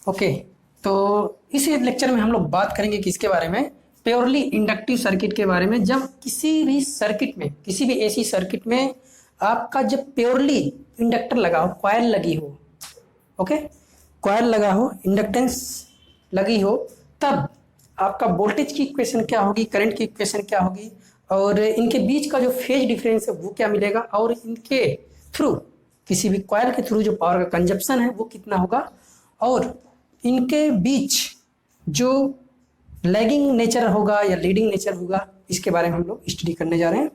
Okay, तो इस lecture में हम लोग बात करेंगे किसके बारे में, प्योरली इंडक्टिव सर्किट के बारे में। जब किसी भी सर्किट में, किसी भी ऐसी सर्किट में आपका जब प्योरली इंडक्टर लगा हो, कॉयल लगी हो, ओके, कॉयल लगा हो, इंडक्टेंस लगी हो, तब आपका वोल्टेज की इक्वेशन क्या होगी, करंट की इक्वेशन क्या होगी, और इनके बीच का जो फेज डिफरेंस है वो क्या मिलेगा, और इनके थ्रू, किसी भी कॉयल के थ्रू जो पावर का कंजप्शन है वो कितना होगा, और इनके बीच जो लैगिंग नेचर होगा या लीडिंग नेचर होगा, इसके बारे में हम लोग स्टडी करने जा रहे हैं।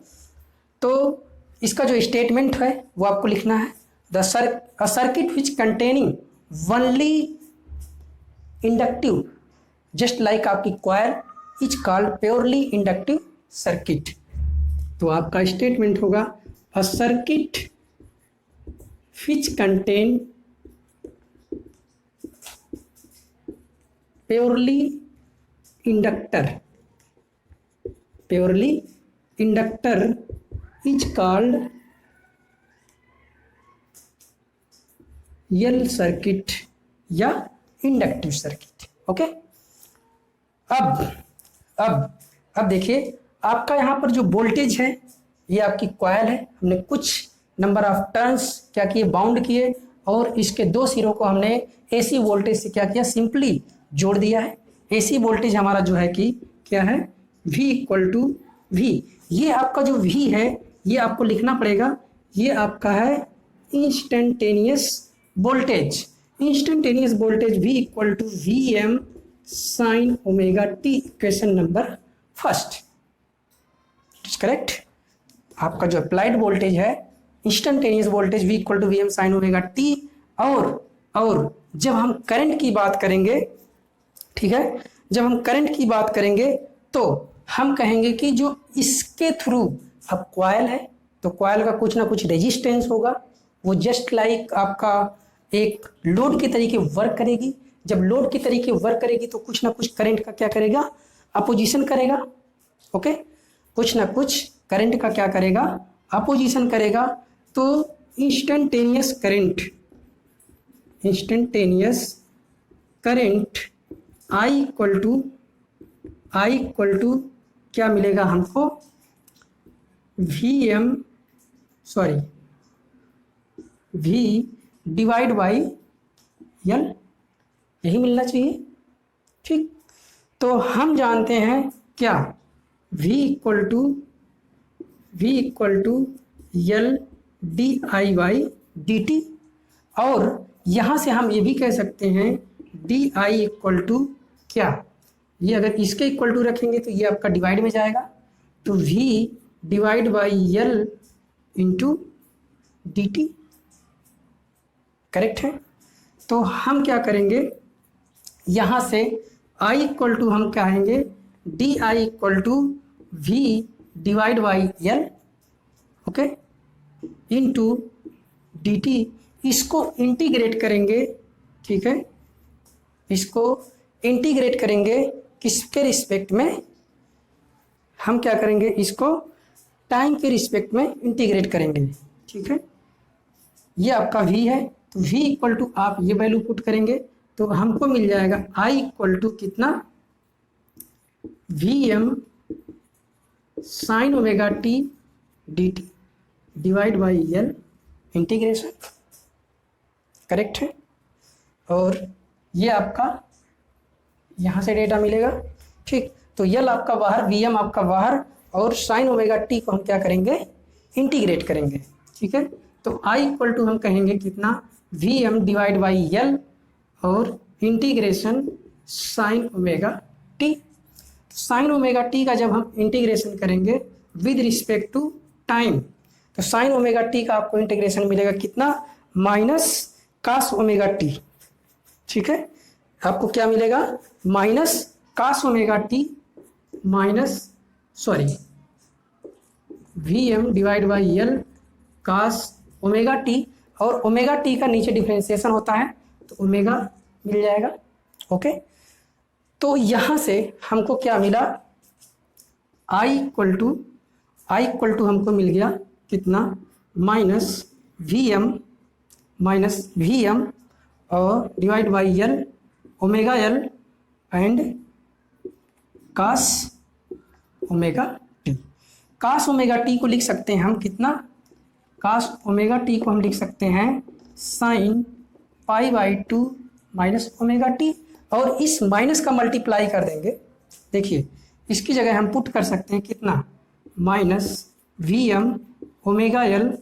तो इसका जो स्टेटमेंट है वो आपको लिखना है, the circuit which containing only inductive just like आपकी coil is called purely inductive circuit. तो आपका स्टेटमेंट होगा, a circuit which contain purely inductor is called L circuit या इंडक्टिव सर्किट। ओके, अब देखिए आपका यहाँ पर जो वोल्टेज है ये आपकी कॉयल है, हमने कुछ नंबर ऑफ टर्न्स क्या किए, बाउंड किए, और इसके दो सिरों को हमने एसी वोल्टेज से क्या किया, सिंपली जोड़ दिया है। एसी वोल्टेज हमारा जो है कि क्या है, V इक्वल टू V। ये आपका जो V है ये आपको लिखना पड़ेगा, ये आपका है instantaneous voltage. Instantaneous voltage V equal to VM sine omega t, equation number first, it is correct. आपका जो अप्लाइड वोल्टेज है instantaneous voltage V equal to VM sine omega T. और जब हम करंट की बात करेंगे, ठीक है, जब हम करंट की बात करेंगे तो हम कहेंगे कि जो इसके थ्रू, अब कॉयल है तो कॉयल का कुछ ना कुछ रेजिस्टेंस होगा, वो जस्ट लाइक आपका एक लोड के तरीके वर्क करेगी। जब लोड के तरीके वर्क करेगी तो कुछ ना कुछ करंट का क्या करेगा, अपोजिशन करेगा। ओके, कुछ ना कुछ करंट का क्या करेगा, अपोजिशन करेगा। तो instantaneous current I equal to क्या मिलेगा हमको, V डिवाइड बाई L, यही मिलना चाहिए। ठीक, तो हम जानते हैं क्या, V equal to L di by dt, और यहाँ से हम ये भी कह सकते हैं di इक्वल टू क्या, ये अगर इसके इक्वल टू रखेंगे तो ये आपका डिवाइड में जाएगा, तो V divide by L into dt, correct है। तो हम क्या करेंगे, यहाँ से I इक्वल टू हम कहेंगे di equal to V divide by L, okay, into dt। इसको इंटीग्रेट करेंगे, ठीक है, इसको इंटीग्रेट करेंगे किसके रिस्पेक्ट में, हम क्या करेंगे, इसको टाइम के रिस्पेक्ट में इंटीग्रेट करेंगे। ठीक है, ये आपका V है, तो V इक्वल टू आप ये वैल्यू पुट करेंगे तो हमको मिल जाएगा I इक्वल टू कितना, VM sine omega T dt divide by L integration, correct है। और ये आपका यहाँ से डेटा मिलेगा। ठीक, तो L आपका बाहर, VM आपका बाहर, और साइन ओमेगा टी को हम क्या करेंगे, इंटीग्रेट करेंगे। ठीक है, तो I इक्वल टू हम कहेंगे कितना, VM डिवाइड बाई L और integration sign omega T. Sign omega t का जब हम इंटीग्रेशन करेंगे विद रिस्पेक्ट टू टाइम, तो साइन ओमेगा टी का आपको इंटीग्रेशन मिलेगा कितना, माइनस कास ओमेगा टी। ठीक है, आपको क्या मिलेगा, minus cos omega t VM divide by L cos omega T, और ओमेगा टी का नीचे डिफरेंशिएशन होता है तो ओमेगा मिल जाएगा। ओके, तो यहाँ से हमको क्या मिला, I इक्वल टू हमको मिल गया कितना, माइनस VM और divide by L omega L and cos omega t. Cos omega t को लिख सकते हैं हम कितना, कास ओमेगा टी को हम लिख सकते हैं sign pi by 2 minus omega T, और इस माइनस का मल्टीप्लाई कर देंगे। देखिए इसकी जगह हम पुट कर सकते हैं कितना, minus V M omega L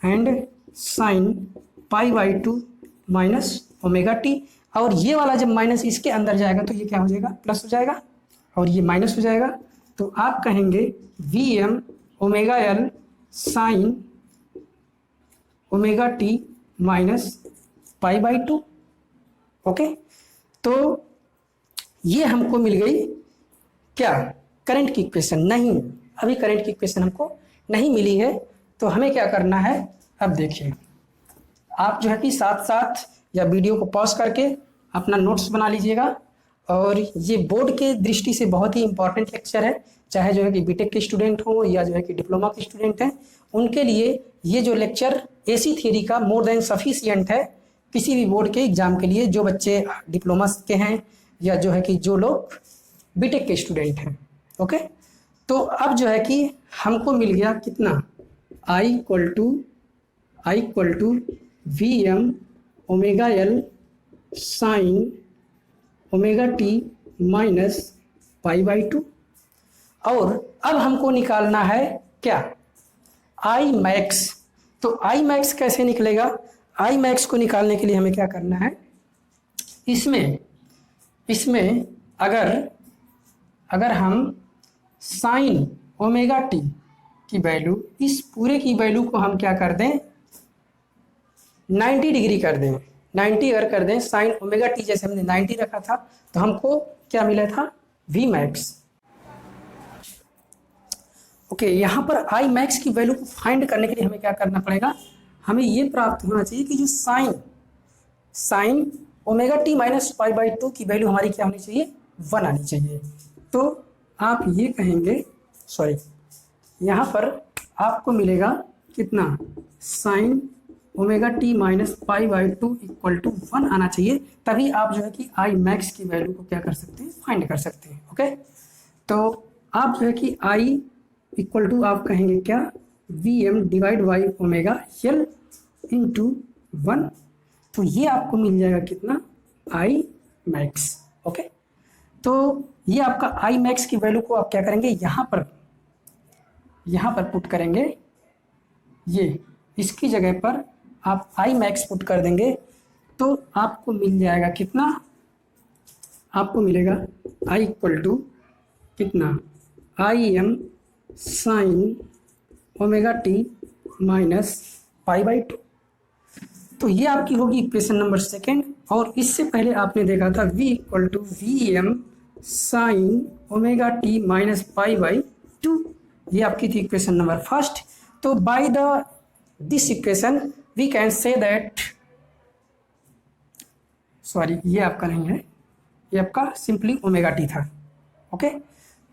and sine pi by 2 minus omega T, और ये वाला जब माइनस इसके अंदर जाएगा तो ये क्या हो जाएगा, प्लस हो जाएगा, और ये माइनस हो जाएगा। तो आप कहेंगे V M omega L sine omega T minus pi by 2। Okay, तो ये हमको मिल गई क्या, करंट की इक्वेशन। नहीं, अभी करंट की इक्वेशन हमको नहीं मिली है, तो हमें क्या करना है, अब देखिए आप जो है कि साथ साथ या वीडियो को पॉज करके अपना नोट्स बना लीजिएगा, और ये बोर्ड के दृष्टि से बहुत ही इंपॉर्टेंट लेक्चर है, चाहे जो है कि बीटेक के स्टूडेंट हो या जो है कि डिप्लोमा के स्टूडेंट हैं, उनके लिए ये जो लेक्चर एसी थ्योरी का मोर देन सफिशिएंट है किसी भी बोर्ड के एग्जाम के लिए, जो बच्चे डिप्लोमा के हैं या जो है कि जो लोग बीटेक के स्टूडेंट हैं। ओके, तो अब जो है कि हमको मिल गया कितना, I equal to V M omega L sine omega T minus pi by 2, और अब हमको निकालना है क्या, आई मैक्स। तो आई मैक्स कैसे निकलेगा, आई मैक्स को निकालने के लिए हमें क्या करना है, इसमें अगर हम साइन ओमेगा टी की वैल्यू, इस पूरे की वैल्यू को हम क्या कर दें, 90 डिग्री कर दें, 90 अगर कर दें, साइन ओमेगा टी जैसे हमने 90 रखा था, तो हमको क्या मिला था, वी मैक्स। ओके, यहाँ पर आई मैक्स की वैल्यू को फाइंड करने के लिए हमें क्या करना पड़ेगा, हमें ये प्राप्त होना चाहिए कि जो sign omega T minus pi by 2 की वैल्यू हमारी क्या होनी चाहिए, 1 आनी चाहिए। तो आप ये कहेंगे, सॉरी, यहाँ पर आपको मिलेगा कितना, sine omega T minus pi by 2 equal to 1 आना चाहिए, तभी आप जो है कि आई मैक्स की वैल्यू को क्या कर सकते हैं, फाइंड कर सकते हैं। ओके, तो आप जो है कि आई इक्वल टू आप कहेंगे क्या, V M divide by omega L into 1, तो ये आपको मिल जाएगा कितना, आई मैक्स। ओके, तो ये आपका आई मैक्स की वैल्यू को आप क्या करेंगे, यहाँ पर पुट करेंगे, ये इसकी जगह पर आप आई मैक्स पुट कर देंगे, तो आपको मिल जाएगा कितना, आपको मिलेगा आई इक्वल टू कितना, I am sine omega T minus pi by 2। तो ये आपकी होगी इक्वेशन नंबर सेकेंड, और इससे पहले आपने देखा था v equal to V M sine omega T minus pi by 2, ये आपकी थी इक्वेशन नंबर फर्स्ट। तो by this equation we can say that, sorry ये आपका नहीं है, ये आपका सिंपली ओमेगा टी था। ओके,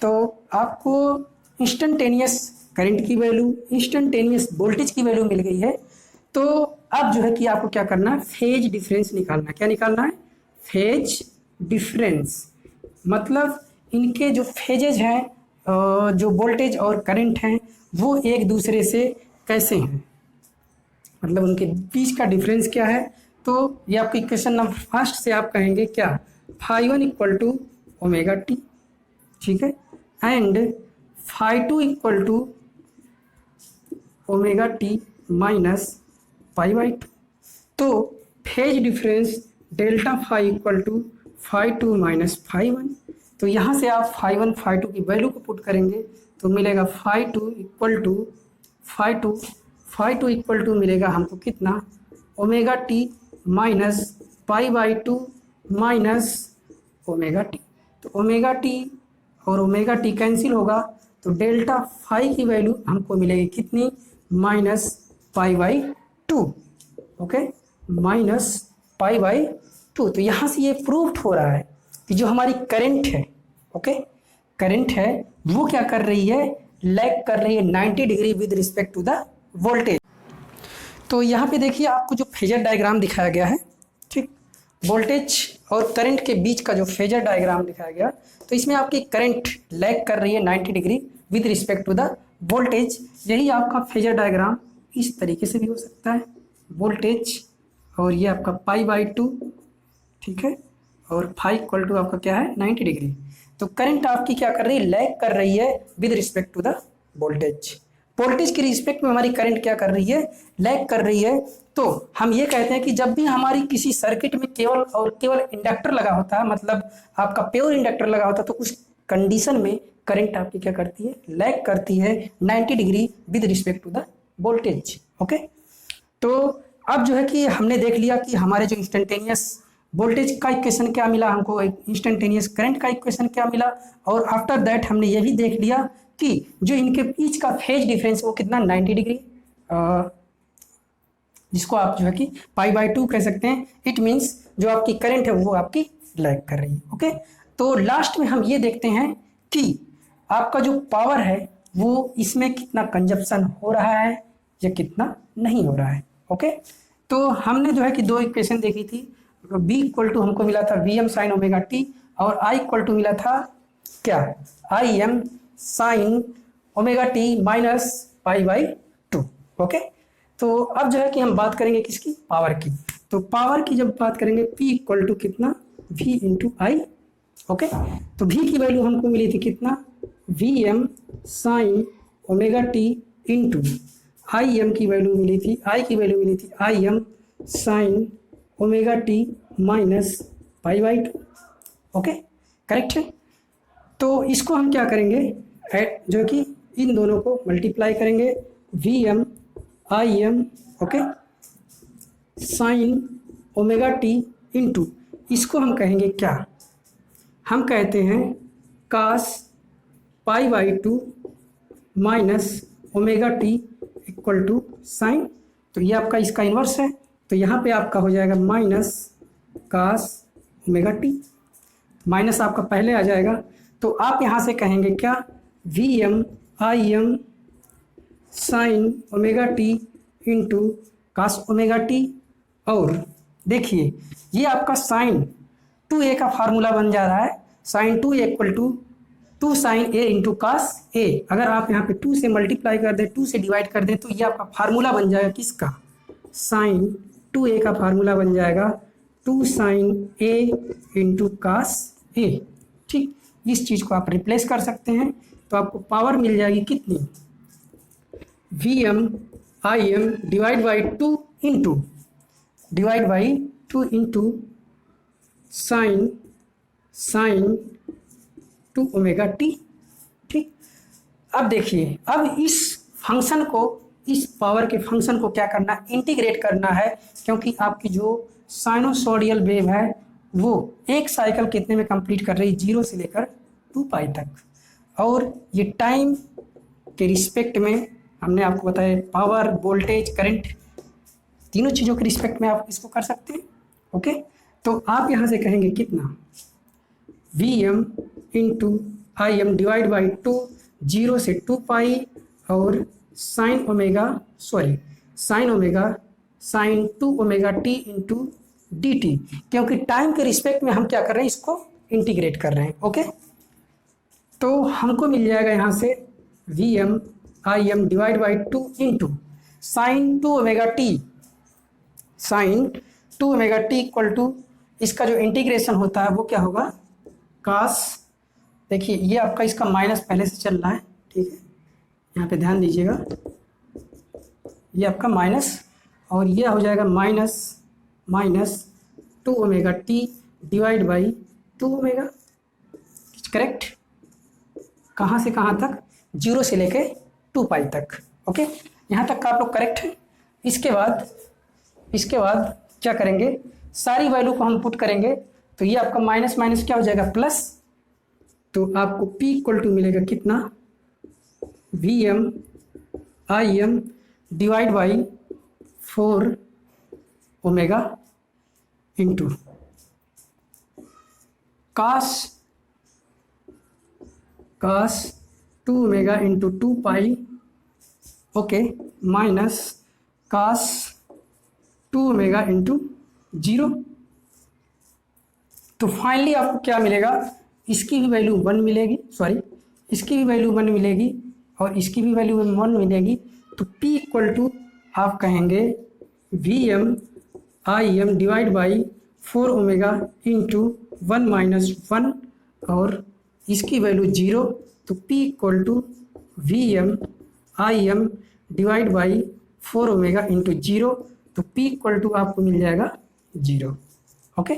तो आपको इंस्टेंटेनियस करंट की वैल्यू, इंस्टेंटेनियस वोल्टेज की वैल्यू मिल गई है। तो अब जो है कि आपको क्या करना है, फेज डिफरेंस निकालना है। क्या निकालना है, फेज डिफरेंस, मतलब इनके जो फेजेज हैं, जो वोल्टेज और करंट हैं, वो एक दूसरे से कैसे हैं, मतलब उनके बीच का डिफरेंस क्या है। तो ये आपकी इक्वेशन नंबर फर्स्ट से आप कहेंगे क्या, phi 1 equal to omega T, ठीक है, and phi 2 equal to omega T minus pi by 2। तो phase difference delta phi equal to phi 2 minus phi 1। तो यहाँ से आप फाई 1 फाई 2 की वैल्यू को पुट करेंगे तो मिलेगा phi 2 equal to phi 2 equal to मिलेगा हमको कितना, omega T minus pi by 2 minus omega T. तो ओमेगा टी और ओमेगा टी कैंसिल होगा, तो डेल्टा फाई की वैल्यू हमको मिलेगी कितनी, minus pi by 2। Okay, minus pi by 2। तो यहाँ से ये प्रूव्ड हो रहा है कि जो हमारी करंट है, ओके, करंट है वो क्या कर रही है, लैग कर रही है 90 degree with respect to the voltage. तो यहाँ पे देखिए आपको जो फेजर डायग्राम दिखाया गया है, ठीक, वोल्टेज और करंट के बीच का जो फेजर डायग्राम दिखाया गया, तो इसमें आपकी करंट लैग कर रही है 90 degree with respect to the voltage. यही आपका फेजर डायग्राम इस तरीके से भी हो सकता है, वोल्टेज और ये आपका π/2, ठीक है, और फाई इक्वल टू आपका क्या है 90 डिग्री। तो करंट आपकी क्या कर रही है, लैग कर रही है with respect to the voltage. Voltage के रिस्पेक्ट में हमारी करंट क्या कर रही है, लैग कर रही है। तो हम ये कहते हैं कि जब भी हमारी किसी सर्किट में केवल और केवल इंडक्टर लगा होता है, मतलब आपका प्योर इंडक्टर लगा होता है, तो उस कंडीशन में करंट आपकी क्या करती है, लैग करती है 90 degree with respect to the voltage. Okay, तो अब जो है कि हमने देख लिया कि हमारे जो इंस्टेंटेनियस वोल्टेज का इक्वेशन क्या मिला हमको, इंस्टेंटेनियस करंट का इक्वेशन क्या मिला, और आफ्टर दैट हमने ये भी देख लिया कि जो इनके बीच का फेज डिफरेंस वो कितना 90 डिग्री, जिसको आप जो है कि π/2 कह सकते हैं। इट मीन्स जो आपकी करंट है वो आपकी लैग कर रही है। ओके, तो लास्ट में हम ये देखते हैं कि आपका जो पावर है वो इसमें कितना कंजप्शन हो रहा है या कितना नहीं हो रहा है। ओके, तो हमने जो है कि दो इक्वेशन देखी थी। B इक्वल टू हमको मिला था Vm sin ओमेगा t, और I इक्वल टू मिला था क्या, Im sin omega t minus π/2। Okay, तो अब जो है कि हम बात करेंगे किसकी, पावर की। तो पावर की जब बात करेंगे P इक्वल टू कितना, V इंटू आई। ओके, तो V की वैल्यू हमको मिली थी कितना, Vm sin omega t into Im की वैल्यू मिली थी, I की वैल्यू मिली थी Im sin omega t minus π/2। Okay, correct है। तो इसको हम क्या करेंगे, जो कि इन दोनों को मल्टीप्लाई करेंगे, Vm Im okay sin omega t into, इसको हम कहेंगे क्या, हम कहते हैं cos π/2 minus omega t equal to sine. तो ये आपका इसका इन्वर्स है, तो यहाँ पे आपका हो जाएगा minus cos omega t, minus आपका पहले आ जाएगा। तो आप यहाँ से कहेंगे क्या, Vm Im sin omega t into cos omega t, और देखिए ये आपका sin 2a का फार्मूला बन जा रहा है, sin 2a equal to 2 sin a into cos a। अगर आप यहाँ पे 2 से मल्टीप्लाई कर दें, 2 से डिवाइड कर दें, तो ये आपका फार्मूला बन जाएगा किसका, sin 2a का फार्मूला बन जाएगा 2 sin a into cos a। ठीक, इस चीज़ को आप रिप्लेस कर सकते हैं, तो आपको पावर मिल जाएगी कितनी, Vm Im divide by 2 into sine 2 omega t। ठीक, अब देखिए, अब इस फंक्शन को, इस पावर के फंक्शन को क्या करना, इंटीग्रेट करना है, क्योंकि आपकी जो साइनोसॉइडल वेव है वो एक साइकिल कितने में कंप्लीट कर रही है, 0 से लेकर 2π तक, और ये टाइम के रिस्पेक्ट में हमने आपको बताया पावर, वोल्टेज, करंट, तीनों चीज़ों के रिस्पेक्ट में आप इसको कर सकते हैं। ओके, तो आप यहाँ से कहेंगे कितना, Vm into Im divide by 2, 0 से 2π, और sine omega sine 2 omega t into dt, क्योंकि टाइम के रिस्पेक्ट में हम क्या कर रहे हैं, इसको इंटीग्रेट कर रहे हैं। ओके, तो हमको मिल जाएगा यहाँ से Vm Im divide by 2 into sine 2 omega t equal to, इसका जो इंटीग्रेशन होता है वो क्या होगा, cos, देखिए ये आपका इसका माइनस पहले से चल रहा है, ठीक है, यहाँ पे ध्यान दीजिएगा, ये आपका माइनस, और ये हो जाएगा minus 2 omega t divide by 2 omega, correct, कहाँ से कहाँ तक, 0 से लेके 2π तक। ओके, यहाँ तक का आप लोग करेक्ट है। इसके बाद क्या करेंगे, सारी वैल्यू को हम पुट करेंगे, तो ये आपका माइनस माइनस क्या हो जाएगा, प्लस, तो आपको P इक्वल टू मिलेगा कितना, Vm Im divide by 4 omega into cos 2 omega into 2π, okay, minus cos 2 omega into 0। तो फाइनली आपको क्या मिलेगा, इसकी भी वैल्यू 1 मिलेगी, सॉरी इसकी भी वैल्यू 1 मिलेगी और इसकी भी वैल्यू 1 मिलेगी। तो P इक्वल टू आप कहेंगे VM IM divide by 4 omega into 1 minus 1 और इसकी वैल्यू 0। तो P equal to VM IM divide by 4 omega into 0। तो P इक्वल टू आपको मिल जाएगा 0। ओके,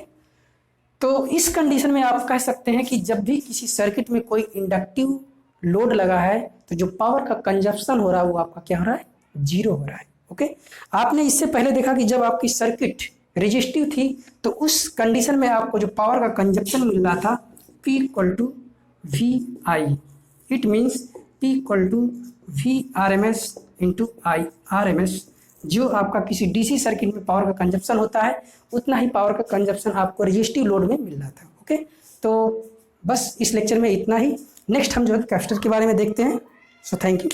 तो इस कंडीशन में आप कह सकते हैं कि जब भी किसी सर्किट में कोई इंडक्टिव लोड लगा है तो जो पावर का कंजप्शन हो रहा है वो आपका क्या हो रहा है, 0 हो रहा है। ओके, आपने इससे पहले देखा कि जब आपकी सर्किट रेजिस्टिव थी तो उस कंडीशन में आपको जो पावर का कंजप्शन मिल रहा था P equal to VI, it means P equal to VRMS into IRMS। जो आपका किसी डीसी सर्किट में पावर का कंजप्शन होता है उतना ही पावर का कंजप्शन आपको रेजिस्टिव लोड में मिल रहा था। ओके, तो बस इस लेक्चर में इतना ही। नेक्स्ट हम जो है कैपेसिटर के बारे में देखते हैं। So thank you.